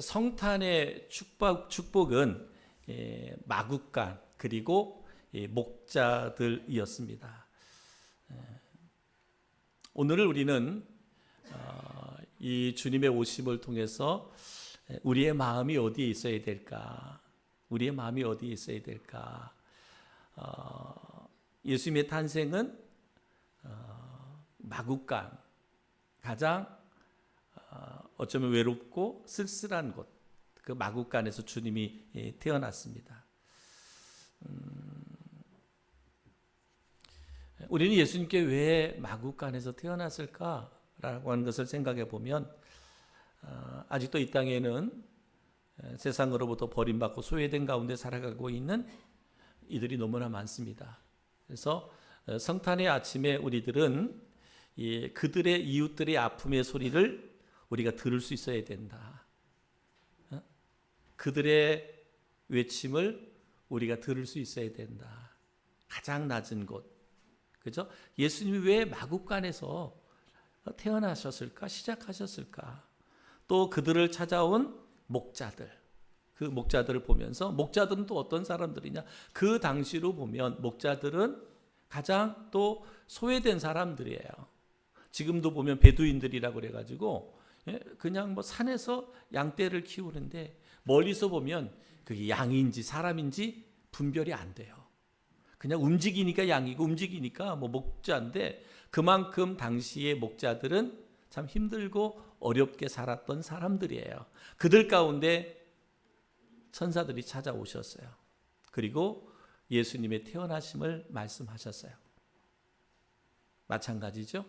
성탄의 축복은 마국간 그리고 목자들이었습니다. 오늘 우리는 이 주님의 오심을 통해서 우리의 마음이 어디에 있어야 될까? 우리의 마음이 어디에 있어야 될까? 예수님의 탄생은 마국간, 가장 어쩌면 외롭고 쓸쓸한 곳, 그 마국간에서 주님이 태어났습니다. 우리는 예수님께 왜 마국간에서 태어났을까라고 하는 것을 생각해 보면 아직도 이 땅에는 세상으로부터 버림받고 소외된 가운데 살아가고 있는 이들이 너무나 많습니다. 그래서 성탄의 아침에 우리들은 그들의 이웃들의 아픔의 소리를 우리가 들을 수 있어야 된다. 그들의 외침을 우리가 들을 수 있어야 된다. 가장 낮은 곳, 그죠? 예수님이 왜 마국간에서 태어나셨을까? 시작하셨을까? 또 그들을 찾아온 목자들, 그 목자들을 보면서 목자들은 또 어떤 사람들이냐? 그 당시로 보면 목자들은 가장 또 소외된 사람들이에요. 지금도 보면 베두인들이라고 그래가지고 그냥 뭐 산에서 양떼를 키우는데 멀리서 보면 그게 양인지 사람인지 분별이 안 돼요. 그냥 움직이니까 양이고 움직이니까 뭐 목자인데 그만큼 당시의 목자들은 참 힘들고 어렵게 살았던 사람들이에요. 그들 가운데 천사들이 찾아오셨어요. 그리고 예수님의 태어나심을 말씀하셨어요. 마찬가지죠.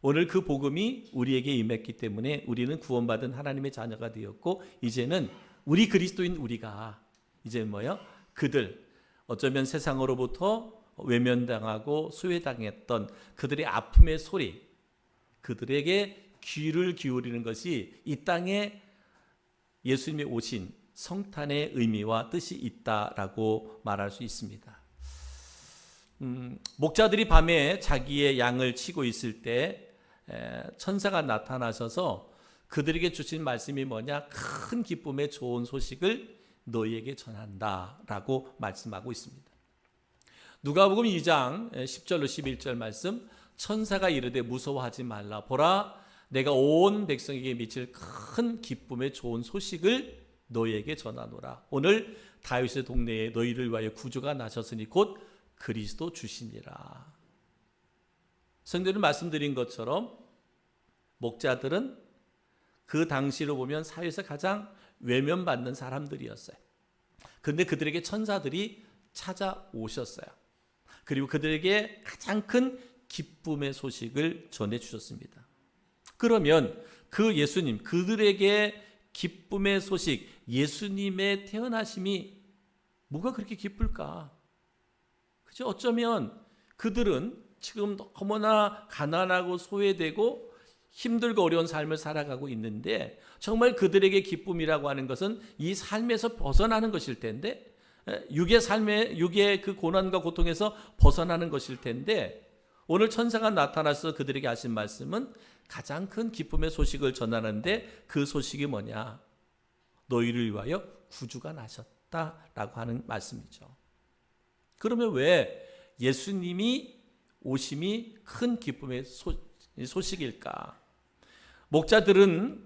오늘 그 복음이 우리에게 임했기 때문에 우리는 구원받은 하나님의 자녀가 되었고 이제는 우리 그리스도인 우리가 이제 뭐요? 그들 어쩌면 세상으로부터 외면당하고 소외당했던 그들의 아픔의 소리, 그들에게 귀를 기울이는 것이 이 땅에 예수님이 오신 성탄의 의미와 뜻이 있다라고 말할 수 있습니다. 목자들이 밤에 자기의 양을 치고 있을 때 천사가 나타나셔서 그들에게 주신 말씀이 뭐냐? 큰 기쁨의 좋은 소식을 너희에게 전한다라고 말씀하고 있습니다. 누가복음 2장 10절로 11절 말씀, 천사가 이르되 무서워하지 말라. 보라, 내가 온 백성에게 미칠 큰 기쁨의 좋은 소식을 너희에게 전하노라. 오늘 다윗의 동네에 너희를 위하여 구주가 나셨으니 곧 그리스도 주시니라. 성도는 말씀드린 것처럼 목자들은 그 당시로 보면 사회에서 가장 외면받는 사람들이었어요. 그런데 그들에게 천사들이 찾아오셨어요. 그리고 그들에게 가장 큰 기쁨의 소식을 전해주셨습니다. 그러면 그 예수님, 그들에게 기쁨의 소식, 예수님의 태어나심이 뭐가 그렇게 기쁠까? 그죠? 어쩌면 그들은 지금 너무나 가난하고 소외되고 힘들고 어려운 삶을 살아가고 있는데 정말 그들에게 기쁨이라고 하는 것은 이 삶에서 벗어나는 것일 텐데 육의 그 고난과 고통에서 벗어나는 것일 텐데 오늘 천사가 나타나서 그들에게 하신 말씀은 가장 큰 기쁨의 소식을 전하는데 그 소식이 뭐냐? 너희를 위하여 구주가 나셨다라고 하는 말씀이죠. 그러면 왜 예수님이 오심이 큰 기쁨의 소식일까? 목자들은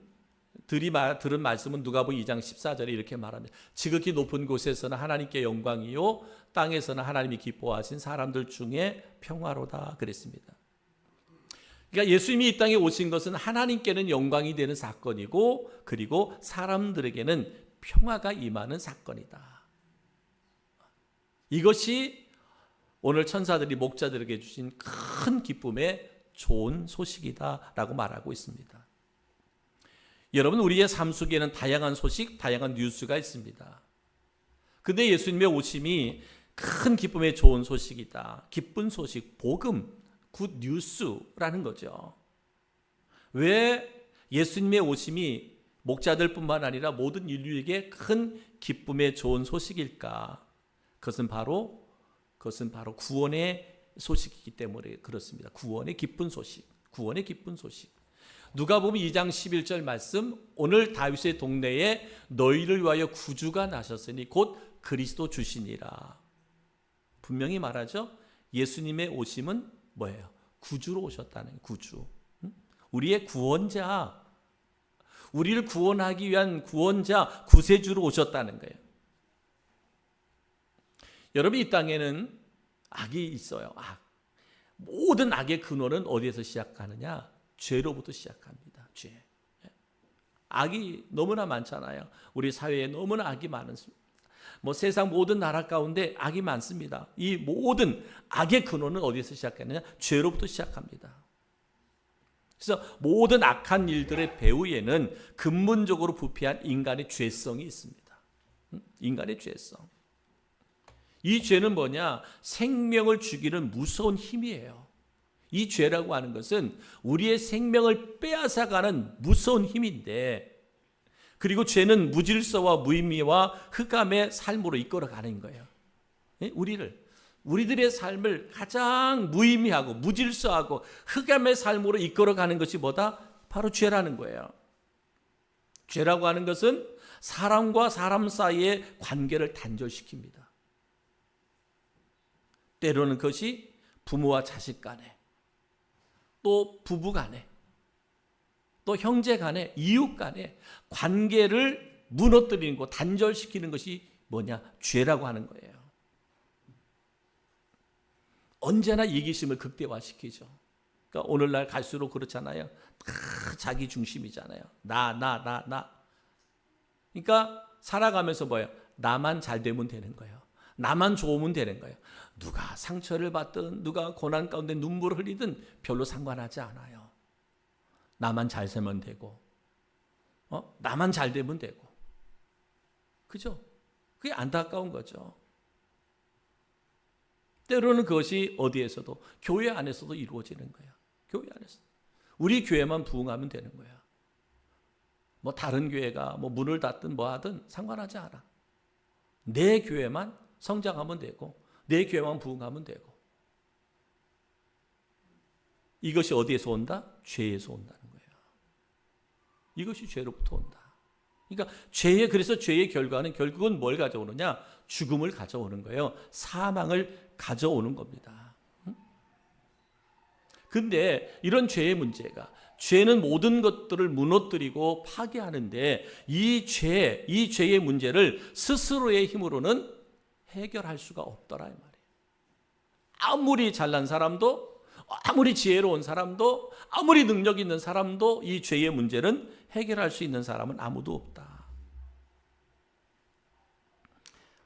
들은 말씀은 누가복음 2장 14절에 이렇게 말합니다. 지극히 높은 곳에서는 하나님께 영광이요 땅에서는 하나님이 기뻐하신 사람들 중에 평화로다 그랬습니다. 그러니까 예수님이 이 땅에 오신 것은 하나님께는 영광이 되는 사건이고 그리고 사람들에게는 평화가 임하는 사건이다. 이것이 오늘 천사들이 목자들에게 주신 큰 기쁨의 좋은 소식이다라고 말하고 있습니다. 여러분, 우리의 삶 속에는 다양한 소식, 다양한 뉴스가 있습니다. 근데 예수님의 오심이 큰 기쁨의 좋은 소식이다. 기쁜 소식, 복음, 굿 뉴스라는 거죠. 왜 예수님의 오심이 목자들뿐만 아니라 모든 인류에게 큰 기쁨의 좋은 소식일까? 그것은 바로 구원의 소식이기 때문에 그렇습니다. 구원의 기쁜 소식, 구원의 기쁜 소식. 누가복음 2장 11절 말씀, 오늘 다윗의 동네에 너희를 위하여 구주가 나셨으니 곧 그리스도 주시니라. 분명히 말하죠. 예수님의 오심은 뭐예요? 구주로 오셨다는 거예요. 구주. 우리의 구원자, 우리를 구원하기 위한 구원자, 구세주로 오셨다는 거예요. 여러분, 이 땅에는 악이 있어요. 악. 모든 악의 근원은 어디에서 시작하느냐? 죄로부터 시작합니다. 죄. 악이 너무나 많잖아요. 우리 사회에 너무나 악이 많습니다. 세상 모든 나라 가운데 악이 많습니다. 이 모든 악의 근원은 어디에서 시작하느냐? 죄로부터 시작합니다. 그래서 모든 악한 일들의 배후에는 근본적으로 부패한 인간의 죄성이 있습니다. 인간의 죄성. 이 죄는 뭐냐? 생명을 죽이는 무서운 힘이에요. 이 죄라고 하는 것은 우리의 생명을 빼앗아가는 무서운 힘인데, 그리고 죄는 무질서와 무의미와 흑암의 삶으로 이끌어가는 거예요. 우리들의 삶을 가장 무의미하고 무질서하고 흑암의 삶으로 이끌어가는 것이 뭐다? 바로 죄라는 거예요. 죄라고 하는 것은 사람과 사람 사이의 관계를 단절시킵니다. 때로는 그것이 부모와 자식 간에, 또 부부 간에, 또 형제 간에, 이웃 간에 관계를 무너뜨리는 것, 단절시키는 것이 뭐냐? 죄라고 하는 거예요. 언제나 이기심을 극대화시키죠. 그러니까 오늘날 갈수록 그렇잖아요. 다 자기 중심이잖아요. 나. 그러니까 살아가면서 뭐예요? 나만 잘 되면 되는 거예요. 나만 좋으면 되는 거예요. 누가 상처를 받든 누가 고난 가운데 눈물을 흘리든 별로 상관하지 않아요. 나만 잘 살면 되고, 나만 잘 되면 되고, 그죠? 그게 안타까운 거죠. 때로는 그것이 어디에서도, 교회 안에서도 이루어지는 거야. 교회 안에서. 우리 교회만 부흥하면 되는 거야. 다른 교회가 문을 닫든 하든 상관하지 않아. 내 교회만 성장하면 되고, 내 교회만 부흥하면 되고. 이것이 어디에서 온다? 죄에서 온다는 거예요. 이것이 죄로부터 온다. 그러니까 그래서 죄의 결과는 결국은 뭘 가져오느냐? 죽음을 가져오는 거예요. 사망을 가져오는 겁니다. 근데 이런 죄의 문제가, 죄는 모든 것들을 무너뜨리고 파괴하는데 이 죄의 문제를 스스로의 힘으로는 해결할 수가 없더라 이 말이에요. 아무리 잘난 사람도, 아무리 지혜로운 사람도, 아무리 능력 있는 사람도 이 죄의 문제는 해결할 수 있는 사람은 아무도 없다.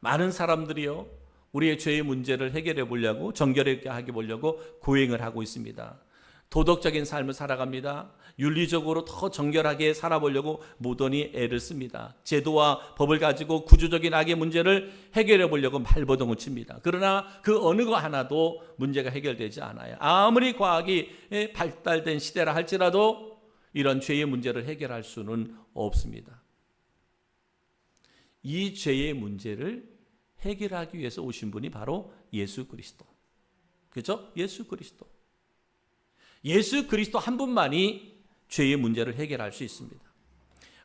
많은 사람들이요, 우리의 죄의 문제를 해결해 보려고, 정결하게 하게 보려고 고행을 하고 있습니다. 도덕적인 삶을 살아갑니다. 윤리적으로 더 정결하게 살아보려고 무던히 애를 씁니다. 제도와 법을 가지고 구조적인 악의 문제를 해결해 보려고 발버둥을 칩니다. 그러나 그 어느 거 하나도 문제가 해결되지 않아요. 아무리 과학이 발달된 시대라 할지라도 이런 죄의 문제를 해결할 수는 없습니다. 이 죄의 문제를 해결하기 위해서 오신 분이 바로 예수 그리스도. 그렇죠? 예수 그리스도. 예수 그리스도 한 분만이 죄의 문제를 해결할 수 있습니다.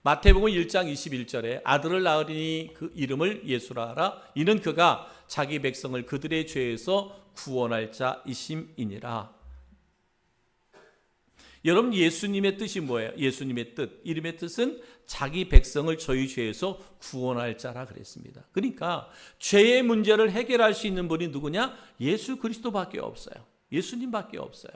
마태복음 1장 21절에 아들을 낳으리니 그 이름을 예수라 하라. 이는 그가 자기 백성을 그들의 죄에서 구원할 자이심이니라. 여러분, 예수님의 뜻이 뭐예요? 예수님의 뜻, 이름의 뜻은 자기 백성을 저희 죄에서 구원할 자라 그랬습니다. 그러니까 죄의 문제를 해결할 수 있는 분이 누구냐? 예수 그리스도밖에 없어요. 예수님밖에 없어요.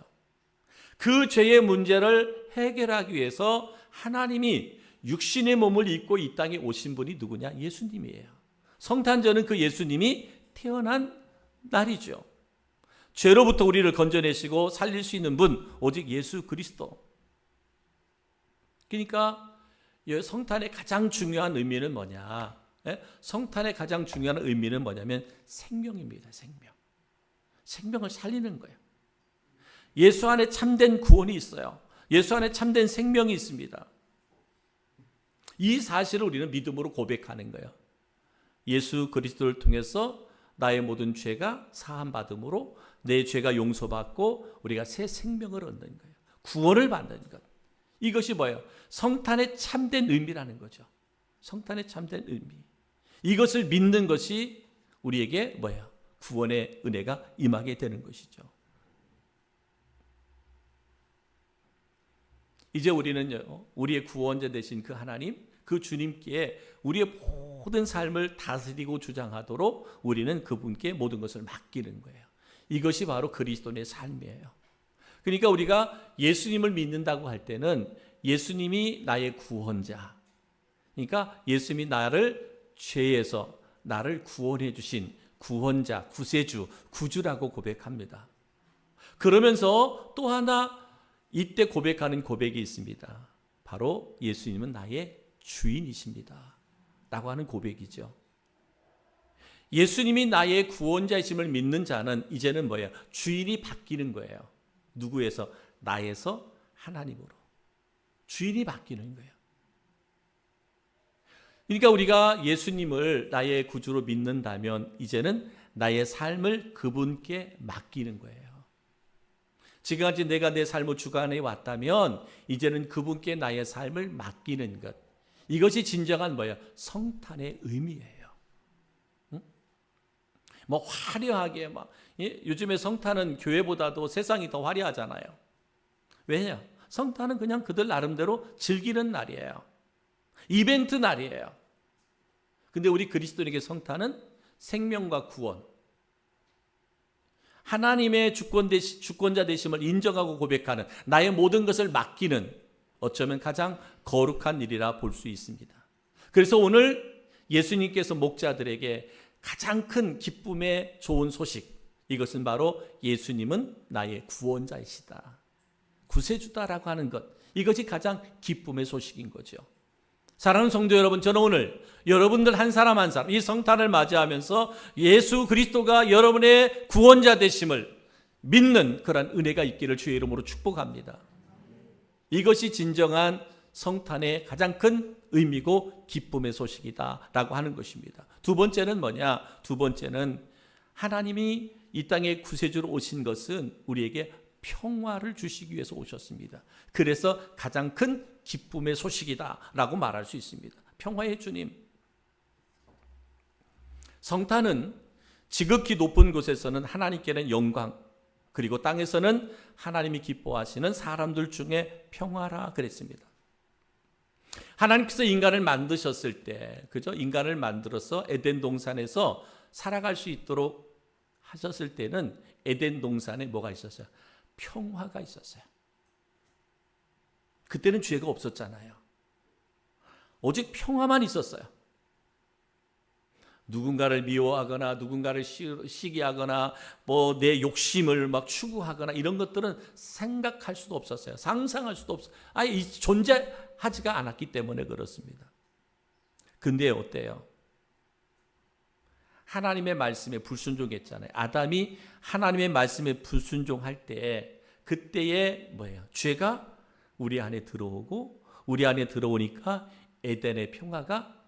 그 죄의 문제를 해결하기 위해서 하나님이 육신의 몸을 입고 이 땅에 오신 분이 누구냐? 예수님이에요. 성탄절은 그 예수님이 태어난 날이죠. 죄로부터 우리를 건져내시고 살릴 수 있는 분, 오직 예수 그리스도. 그러니까 성탄의 가장 중요한 의미는 뭐냐? 성탄의 가장 중요한 의미는 뭐냐면 생명입니다. 생명을 살리는 거예요. 예수 안에 참된 구원이 있어요. 예수 안에 참된 생명이 있습니다. 이 사실을 우리는 믿음으로 고백하는 거예요. 예수 그리스도를 통해서 나의 모든 죄가 사함받음으로 내 죄가 용서받고 우리가 새 생명을 얻는 거예요. 구원을 받는 것. 이것이 뭐예요? 성탄의 참된 의미라는 거죠. 성탄의 참된 의미. 이것을 믿는 것이 우리에게 뭐예요? 구원의 은혜가 임하게 되는 것이죠. 이제 우리는요, 우리의 구원자 되신 그 하나님, 그 주님께 우리의 모든 삶을 다스리고 주장하도록 우리는 그분께 모든 것을 맡기는 거예요. 이것이 바로 그리스도인의 삶이에요. 그러니까 우리가 예수님을 믿는다고 할 때는 예수님이 나의 구원자, 그러니까 예수님이 나를 죄에서 나를 구원해 주신 구원자, 구세주, 구주라고 고백합니다. 그러면서 또 하나 이때 고백하는 고백이 있습니다. 바로 예수님은 나의 주인이십니다 라고 하는 고백이죠. 예수님이 나의 구원자이심을 믿는 자는 이제는 뭐예요? 주인이 바뀌는 거예요. 누구에서? 나에서 하나님으로. 주인이 바뀌는 거예요. 그러니까 우리가 예수님을 나의 구주로 믿는다면 이제는 나의 삶을 그분께 맡기는 거예요. 지금까지 내가 내 삶을 주관해 왔다면 이제는 그분께 나의 삶을 맡기는 것. 이것이 진정한 뭐예요? 성탄의 의미예요. 응? 뭐 화려하게 막 요즘에 성탄은 교회보다도 세상이 더 화려하잖아요. 왜냐? 성탄은 그냥 그들 나름대로 즐기는 날이에요. 이벤트 날이에요. 근데 우리 그리스도인에게 성탄은 생명과 구원, 하나님의 주권자 되심을 인정하고 고백하는, 나의 모든 것을 맡기는, 어쩌면 가장 거룩한 일이라 볼 수 있습니다. 그래서 오늘 예수님께서 목자들에게 가장 큰 기쁨의 좋은 소식, 이것은 바로 예수님은 나의 구원자이시다, 구세주다라고 하는 것, 이것이 가장 기쁨의 소식인 거죠. 사랑하는 성도 여러분, 저는 오늘 여러분들 한 사람 한 사람 이 성탄을 맞이하면서 예수 그리스도가 여러분의 구원자 되심을 믿는 그런 은혜가 있기를 주의 이름으로 축복합니다. 이것이 진정한 성탄의 가장 큰 의미고 기쁨의 소식이다라고 하는 것입니다. 두 번째는 뭐냐? 두 번째는 하나님이 이 땅에 구세주로 오신 것은 우리에게 평화를 주시기 위해서 오셨습니다. 그래서 가장 큰 기쁨의 소식이다라고 말할 수 있습니다. 평화의 주님. 성탄은 지극히 높은 곳에서는 하나님께는 영광, 그리고 땅에서는 하나님이 기뻐하시는 사람들 중에 평화라 그랬습니다. 하나님께서 인간을 만드셨을 때, 그죠? 인간을 만들어서 에덴 동산에서 살아갈 수 있도록 하셨을 때는 에덴 동산에 뭐가 있었어요? 평화가 있었어요. 그때는 죄가 없었잖아요. 오직 평화만 있었어요. 누군가를 미워하거나 누군가를 시기하거나 뭐 내 욕심을 막 추구하거나 이런 것들은 생각할 수도 없었어요. 상상할 수도 없어요. 아예 존재하지가 않았기 때문에 그렇습니다. 근데 어때요? 하나님의 말씀에 불순종했잖아요. 아담이 하나님의 말씀에 불순종할 때 그때에 뭐예요? 죄가 우리 안에 들어오고, 우리 안에 들어오니까 에덴의 평화가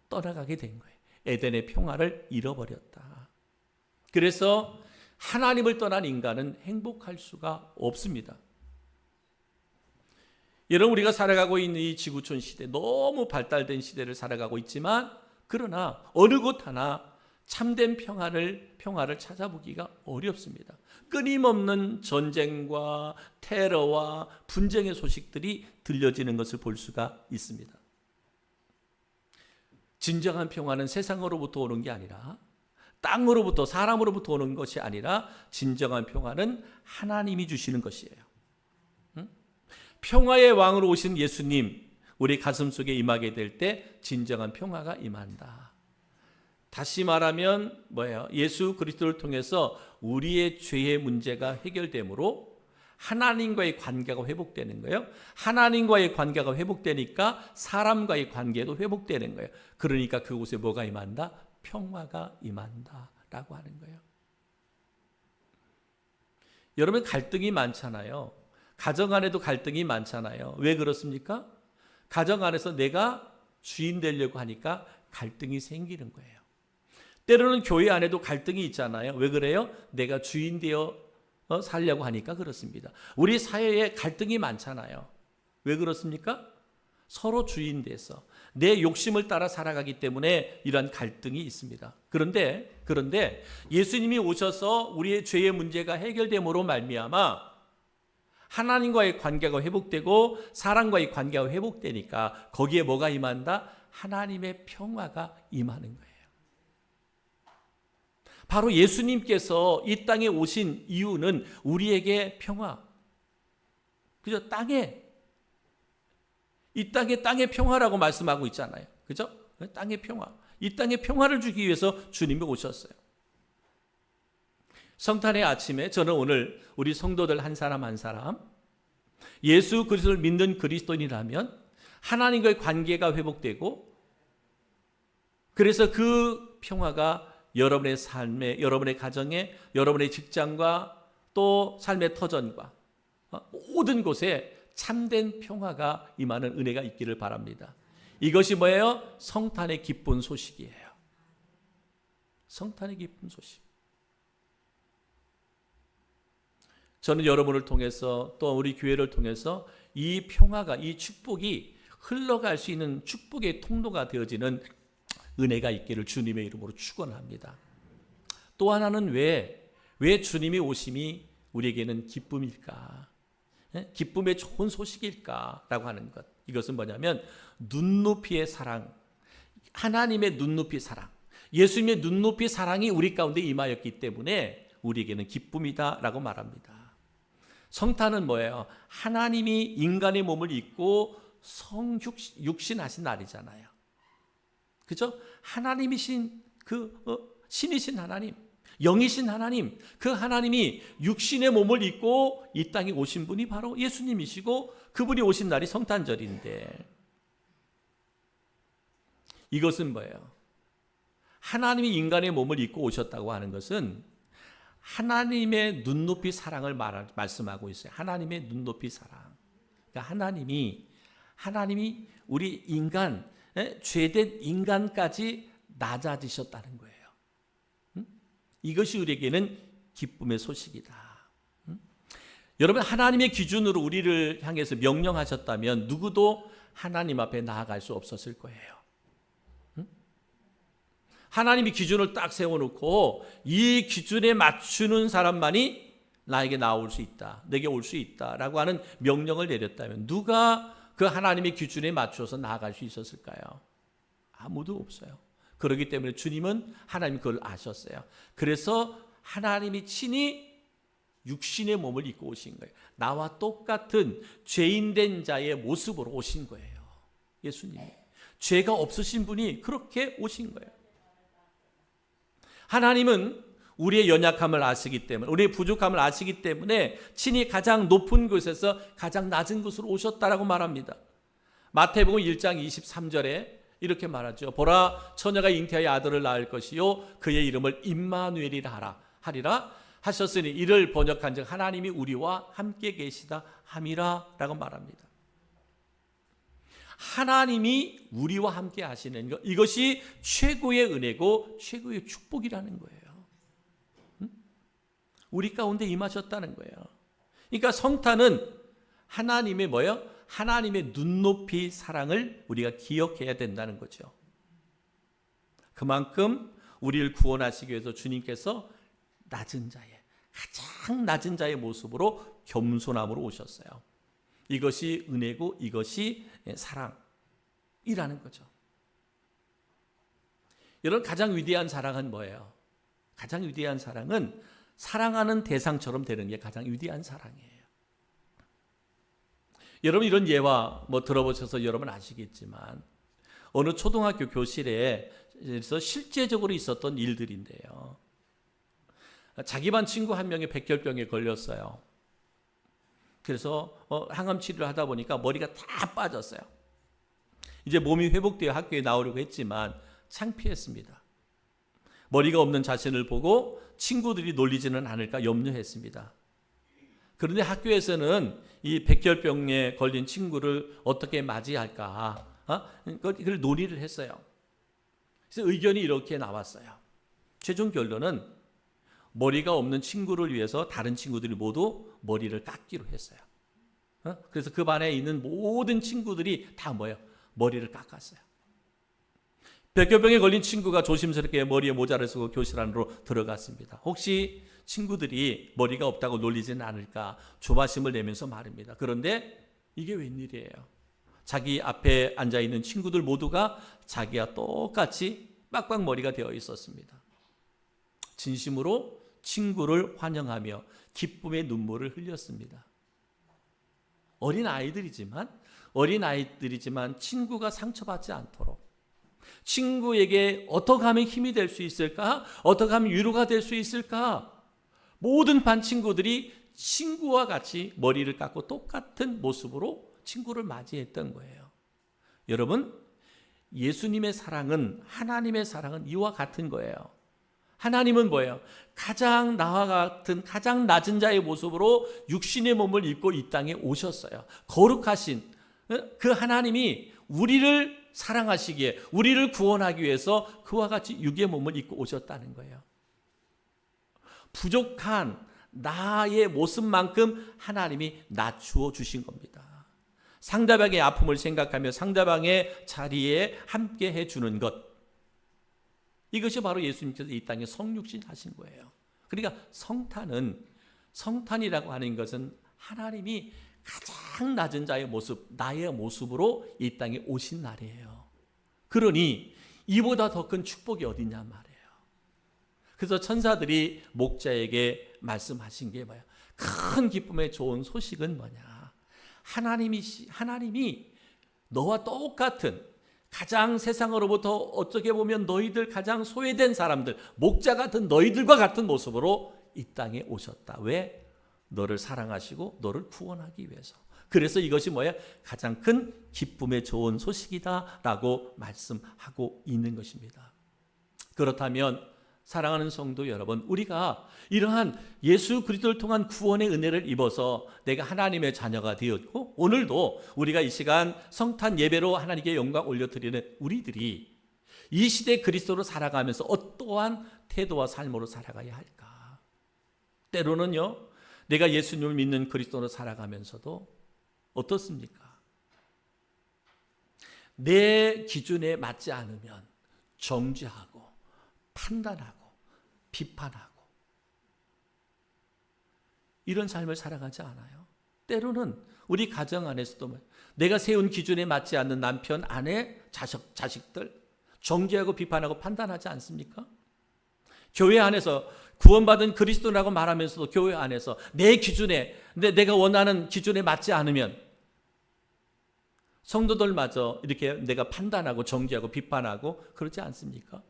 떠나가게 된 거예요. 에덴의 평화를 잃어버렸다. 그래서 하나님을 떠난 인간은 행복할 수가 없습니다. 여러분, 우리가 살아가고 있는 이 지구촌 시대, 너무 발달된 시대를 살아가고 있지만, 그러나 어느 곳 하나 참된 평화를 찾아보기가 어렵습니다. 끊임없는 전쟁과 테러와 분쟁의 소식들이 들려지는 것을 볼 수가 있습니다. 진정한 평화는 세상으로부터 오는 게 아니라, 땅으로부터, 사람으로부터 오는 것이 아니라, 진정한 평화는 하나님이 주시는 것이에요. 평화의 왕으로 오신 예수님, 우리 가슴 속에 임하게 될 때 진정한 평화가 임한다. 다시 말하면 뭐예요? 예수 그리스도를 통해서 우리의 죄의 문제가 해결되므로 하나님과의 관계가 회복되는 거예요. 하나님과의 관계가 회복되니까 사람과의 관계도 회복되는 거예요. 그러니까 그곳에 뭐가 임한다? 평화가 임한다라고 하는 거예요. 여러분, 갈등이 많잖아요. 가정 안에도 갈등이 많잖아요. 왜 그렇습니까? 가정 안에서 내가 주인 되려고 하니까 갈등이 생기는 거예요. 때로는 교회 안에도 갈등이 있잖아요. 왜 그래요? 내가 주인 되어 살려고 하니까 그렇습니다. 우리 사회에 갈등이 많잖아요. 왜 그렇습니까? 서로 주인 돼서 내 욕심을 따라 살아가기 때문에 이러한 갈등이 있습니다. 그런데 예수님이 오셔서 우리의 죄의 문제가 해결됨으로 말미암아 하나님과의 관계가 회복되고 사람과의 관계가 회복되니까 거기에 뭐가 임한다? 하나님의 평화가 임하는 거예요. 바로 예수님께서 이 땅에 오신 이유는 우리에게 평화, 그죠? 이 땅의 평화라고 말씀하고 있잖아요. 그죠? 땅의 평화. 이 땅의 평화를 주기 위해서 주님이 오셨어요. 성탄의 아침에 저는 오늘 우리 성도들 한 사람 한 사람 예수 그리스도를 믿는 그리스도인이라면 하나님과의 관계가 회복되고 그래서 그 평화가 여러분의 삶에, 여러분의 가정에, 여러분의 직장과 또 삶의 터전과 모든 곳에 참된 평화가 임하는 은혜가 있기를 바랍니다. 이것이 뭐예요? 성탄의 기쁜 소식이에요. 성탄의 기쁜 소식. 저는 여러분을 통해서 또 우리 교회를 통해서 이 평화가, 이 축복이 흘러갈 수 있는 축복의 통로가 되어지는 은혜가 있기를 주님의 이름으로 축원합니다. 또 하나는 왜 주님이 오심이 우리에게는 기쁨일까? 기쁨의 좋은 소식일까라고 하는 것. 이것은 뭐냐면 눈높이의 사랑, 하나님의 눈높이 사랑, 예수님의 눈높이 사랑이 우리 가운데 임하였기 때문에 우리에게는 기쁨이다라고 말합니다. 성탄은 뭐예요? 하나님이 인간의 몸을 입고 육신하신 날이잖아요. 그죠? 하나님이신 신이신 하나님, 영이신 하나님, 그 하나님이 육신의 몸을 입고 이 땅에 오신 분이 바로 예수님이시고 그분이 오신 날이 성탄절인데 이것은 뭐예요? 하나님이 인간의 몸을 입고 오셨다고 하는 것은 하나님의 눈높이 사랑을 말씀하고 있어요. 하나님의 눈높이 사랑. 그러니까 하나님이 우리 인간, 죄된 인간까지 낮아지셨다는 거예요. 이것이 우리에게는 기쁨의 소식이다. 여러분, 하나님의 기준으로 우리를 향해서 명령하셨다면 누구도 하나님 앞에 나아갈 수 없었을 거예요. 하나님이 기준을 딱 세워놓고 이 기준에 맞추는 사람만이 나에게 나올 수 있다, 내게 올 수 있다라고 하는 명령을 내렸다면 누가 그 하나님의 기준에 맞춰서 나아갈 수 있었을까요? 아무도 없어요. 그렇기 때문에 주님은 하나님 그걸 아셨어요. 그래서 하나님이 친히 육신의 몸을 입고 오신 거예요. 나와 똑같은 죄인된 자의 모습으로 오신 거예요. 예수님이. 죄가 없으신 분이 그렇게 오신 거예요. 하나님은 우리의 연약함을 아시기 때문에, 우리의 부족함을 아시기 때문에 친히 가장 높은 곳에서 가장 낮은 곳으로 오셨다라고 말합니다. 마태복음 1장 23절에 이렇게 말하죠. 보라, 처녀가 잉태하여 아들을 낳을 것이요 그의 이름을 임마누엘이라 하리라 하셨으니 이를 번역한즉 하나님이 우리와 함께 계시다 함이라 라고 말합니다. 하나님이 우리와 함께 하시는 것, 이것이 최고의 은혜고 최고의 축복이라는 거예요. 우리 가운데 임하셨다는 거예요. 그러니까 성탄은 하나님의 뭐예요? 하나님의 눈높이 사랑을 우리가 기억해야 된다는 거죠. 그만큼 우리를 구원하시기 위해서 주님께서 낮은 자의, 가장 낮은 자의 모습으로 겸손함으로 오셨어요. 이것이 은혜고 이것이 사랑이라는 거죠. 여러분, 가장 위대한 사랑은 뭐예요? 가장 위대한 사랑은 사랑하는 대상처럼 되는 게 가장 위대한 사랑이에요. 여러분, 이런 예화 들어보셔서 여러분 아시겠지만 어느 초등학교 교실에서 실제적으로 있었던 일들인데요. 자기 반 친구 한 명이 백혈병에 걸렸어요. 그래서 항암 치료를 하다 보니까 머리가 다 빠졌어요. 이제 몸이 회복되어 학교에 나오려고 했지만 창피했습니다. 머리가 없는 자신을 보고 친구들이 놀리지는 않을까 염려했습니다. 그런데 학교에서는 이 백혈병에 걸린 친구를 어떻게 맞이할까 그걸 논의를 했어요. 그래서 의견이 이렇게 나왔어요. 최종 결론은 머리가 없는 친구를 위해서 다른 친구들이 모두 머리를 깎기로 했어요. 그래서 그 반에 있는 모든 친구들이 다 뭐예요? 머리를 깎았어요. 백혈병에 걸린 친구가 조심스럽게 머리에 모자를 쓰고 교실 안으로 들어갔습니다. 혹시 친구들이 머리가 없다고 놀리지는 않을까 조바심을 내면서 말입니다. 그런데 이게 웬일이에요? 자기 앞에 앉아있는 친구들 모두가 자기와 똑같이 빡빡머리가 되어 있었습니다. 진심으로 친구를 환영하며 기쁨의 눈물을 흘렸습니다. 어린아이들이지만 친구가 상처받지 않도록, 친구에게 어떻게 하면 힘이 될 수 있을까? 어떻게 하면 위로가 될 수 있을까? 모든 반 친구들이 친구와 같이 머리를 깎고 똑같은 모습으로 친구를 맞이했던 거예요. 여러분, 예수님의 사랑은, 하나님의 사랑은 이와 같은 거예요. 하나님은 뭐예요? 가장 나와 같은 가장 낮은 자의 모습으로 육신의 몸을 입고 이 땅에 오셨어요. 거룩하신 그 하나님이 우리를 사랑하시기에, 우리를 구원하기 위해서 그와 같이 육의 몸을 입고 오셨다는 거예요. 부족한 나의 모습만큼 하나님이 낮추어 주신 겁니다. 상대방의 아픔을 생각하며 상대방의 자리에 함께 해주는 것, 이것이 바로 예수님께서 이 땅에 성육신 하신 거예요. 그러니까 성탄이라고 하는 것은 하나님이 가장 낮은 자의 모습, 나의 모습으로 이 땅에 오신 날이에요. 그러니 이보다 더 큰 축복이 어디냐 말이에요. 그래서 천사들이 목자에게 말씀하신 게 뭐예요? 큰 기쁨의 좋은 소식은 뭐냐? 하나님이 너와 똑같은, 가장 세상으로부터 어떻게 보면 너희들 가장 소외된 사람들, 목자 같은 너희들과 같은 모습으로 이 땅에 오셨다. 왜? 너를 사랑하시고 너를 구원하기 위해서. 그래서 이것이 뭐예요? 가장 큰 기쁨의 좋은 소식이다라고 말씀하고 있는 것입니다. 그렇다면 사랑하는 성도 여러분, 우리가 이러한 예수 그리스도를 통한 구원의 은혜를 입어서 내가 하나님의 자녀가 되었고, 오늘도 우리가 이 시간 성탄 예배로 하나님께 영광 올려드리는 우리들이 이 시대 그리스도로 살아가면서 어떠한 태도와 삶으로 살아가야 할까? 때로는요, 내가 예수님을 믿는 그리스도로 살아가면서도 어떻습니까? 내 기준에 맞지 않으면 정죄하고 판단하고 비판하고 이런 삶을 살아가지 않아요. 때로는 우리 가정 안에서도 내가 세운 기준에 맞지 않는 남편, 아내, 자식들 정죄하고 비판하고 판단하지 않습니까? 교회 안에서 구원받은 그리스도라고 말하면서도 교회 안에서 내 기준에, 내가 원하는 기준에 맞지 않으면 성도들마저 이렇게 내가 판단하고 정죄하고 비판하고 그러지 않습니까?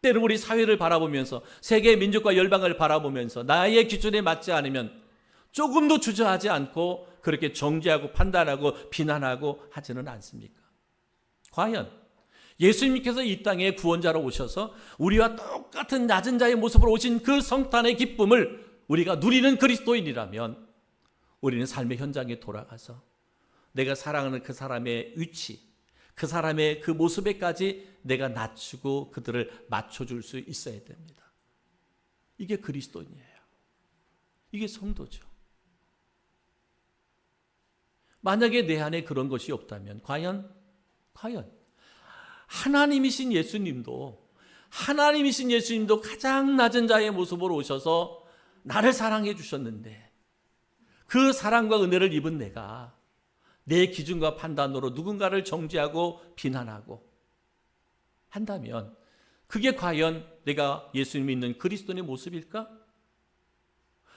때로 우리 사회를 바라보면서, 세계 민족과 열방을 바라보면서 나의 기준에 맞지 않으면 조금도 주저하지 않고 그렇게 정죄하고 판단하고 비난하고 하지는 않습니까? 과연 예수님께서 이 땅에 구원자로 오셔서 우리와 똑같은 낮은 자의 모습으로 오신 그 성탄의 기쁨을 우리가 누리는 그리스도인이라면 우리는 삶의 현장에 돌아가서 내가 사랑하는 그 사람의 위치, 그 사람의 그 모습에까지 내가 낮추고 그들을 맞춰줄 수 있어야 됩니다. 이게 그리스도인이에요. 이게 성도죠. 만약에 내 안에 그런 것이 없다면 과연 하나님이신 예수님도 가장 낮은 자의 모습으로 오셔서 나를 사랑해 주셨는데, 그 사랑과 은혜를 입은 내가 내 기준과 판단으로 누군가를 정죄하고 비난하고 한다면 그게 과연 내가 예수님 믿는 그리스도인의 모습일까?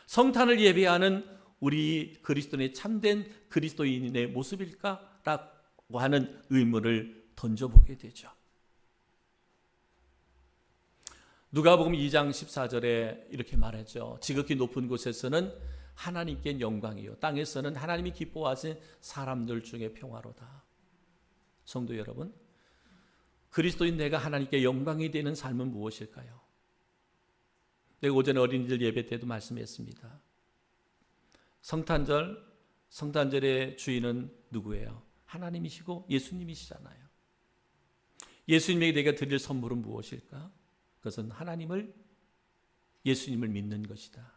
성탄을 예배하는 우리 그리스도인의 참된 그리스도인의 모습일까? 라고 하는 의문을 던져보게 되죠. 누가복음 2장 14절에 이렇게 말하죠. 지극히 높은 곳에서는 하나님께 영광이요, 땅에서는 하나님이 기뻐하신 사람들 중에 평화로다. 성도 여러분, 그리스도인 내가 하나님께 영광이 되는 삶은 무엇일까요? 내가 오전에 어린이들 예배 때도 말씀했습니다. 성탄절의 주인은 누구예요? 하나님이시고 예수님이시잖아요. 예수님에게 내가 드릴 선물은 무엇일까? 그것은 예수님을 믿는 것이다.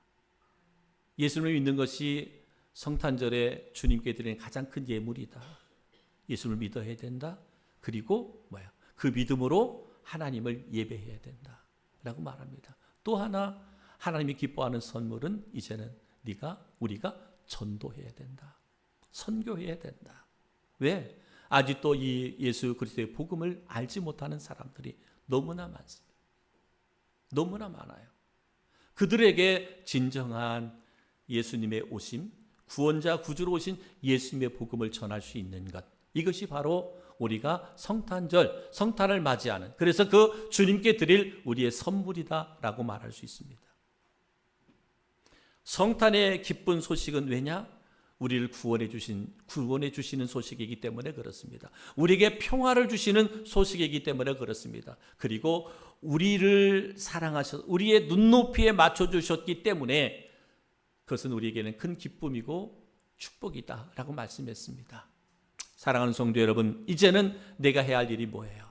예수님을 믿는 것이 성탄절에 주님께 드리는 가장 큰 예물이다. 예수를 믿어야 된다. 그리고 그 믿음으로 하나님을 예배해야 된다 라고 말합니다. 또 하나 하나님이 기뻐하는 선물은 이제는 우리가 전도해야 된다. 선교해야 된다. 왜? 아직도 이 예수 그리스도의 복음을 알지 못하는 사람들이 너무나 많습니다. 너무나 많아요. 그들에게 진정한 예수님의 오심, 구원자 구주로 오신 예수님의 복음을 전할 수 있는 것, 이것이 바로 우리가 성탄절, 성탄을 맞이하는, 그래서 그 주님께 드릴 우리의 선물이다라고 말할 수 있습니다. 성탄의 기쁜 소식은 왜냐? 우리를 구원해 주시는 소식이기 때문에 그렇습니다. 우리에게 평화를 주시는 소식이기 때문에 그렇습니다. 그리고 우리를 사랑하셔서 우리의 눈높이에 맞춰 주셨기 때문에 그것은 우리에게는 큰 기쁨이고 축복이다라고 말씀했습니다. 사랑하는 성도 여러분, 이제는 내가 해야 할 일이 뭐예요?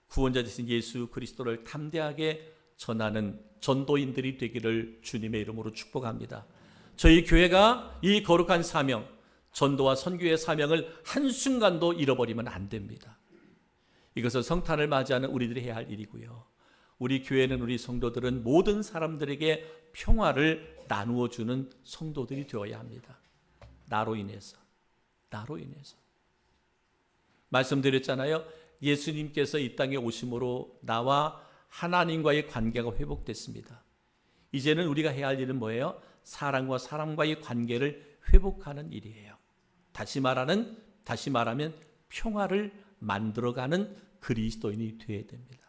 구원자 되신 예수 그리스도를 담대하게 전하는 전도인들이 되기를 주님의 이름으로 축복합니다. 저희 교회가 이 거룩한 사명, 전도와 선교의 사명을 한순간도 잃어버리면 안 됩니다. 이것은 성탄을 맞이하는 우리들이 해야 할 일이고요. 우리 교회는, 우리 성도들은 모든 사람들에게 평화를 나누어 주는 성도들이 되어야 합니다. 나로 인해서. 말씀드렸잖아요. 예수님께서 이 땅에 오심으로 나와 하나님과의 관계가 회복됐습니다. 이제는 우리가 해야 할 일은 뭐예요? 사람과 사람과의 관계를 회복하는 일이에요. 다시 말하면 평화를 만들어가는 그리스도인이 되어야 됩니다.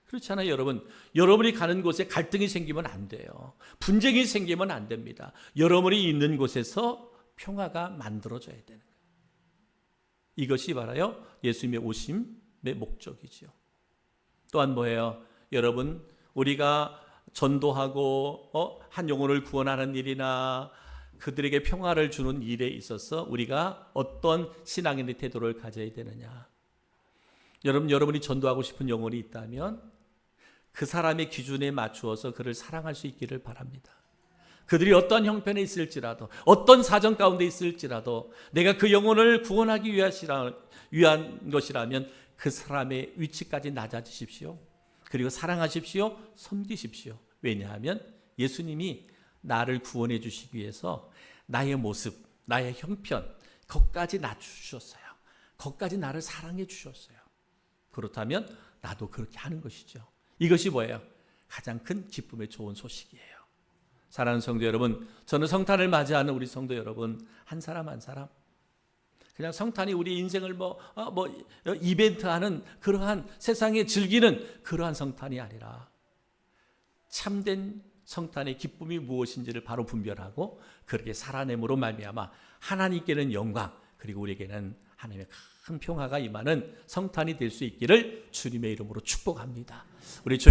그렇잖아요, 여러분. 여러분이 가는 곳에 갈등이 생기면 안 돼요. 분쟁이 생기면 안 됩니다. 여러분이 있는 곳에서 평화가 만들어져야 되는 거예요. 이것이 바로 예수님의 오심의 목적이죠. 또한 뭐예요? 여러분, 우리가 전도하고 한 영혼을 구원하는 일이나 그들에게 평화를 주는 일에 있어서 우리가 어떤 신앙인의 태도를 가져야 되느냐? 여러분이 전도하고 싶은 영혼이 있다면 그 사람의 기준에 맞추어서 그를 사랑할 수 있기를 바랍니다. 그들이 어떤 형편에 있을지라도, 어떤 사정 가운데 있을지라도 내가 그 영혼을 구원하기 위한 것이라면 그 사람의 위치까지 낮아지십시오. 그리고 사랑하십시오. 섬기십시오. 왜냐하면 예수님이 나를 구원해 주시기 위해서 나의 모습, 나의 형편, 거기까지 낮추셨어요. 거기까지 나를 사랑해 주셨어요. 그렇다면 나도 그렇게 하는 것이죠. 이것이 뭐예요? 가장 큰 기쁨의 좋은 소식이에요. 사랑하는 성도 여러분, 저는 성탄을 맞이하는 우리 성도 여러분 한 사람 한 사람, 그냥 성탄이 우리 인생을 이벤트하는 그러한 세상에 즐기는 그러한 성탄이 아니라 참된 성탄의 기쁨이 무엇인지를 바로 분별하고 그렇게 살아냄으로 말미암아 하나님께는 영광, 그리고 우리에게는 하나님의 큰 평화가 임하는 성탄이 될 수 있기를 주님의 이름으로 축복합니다. 우리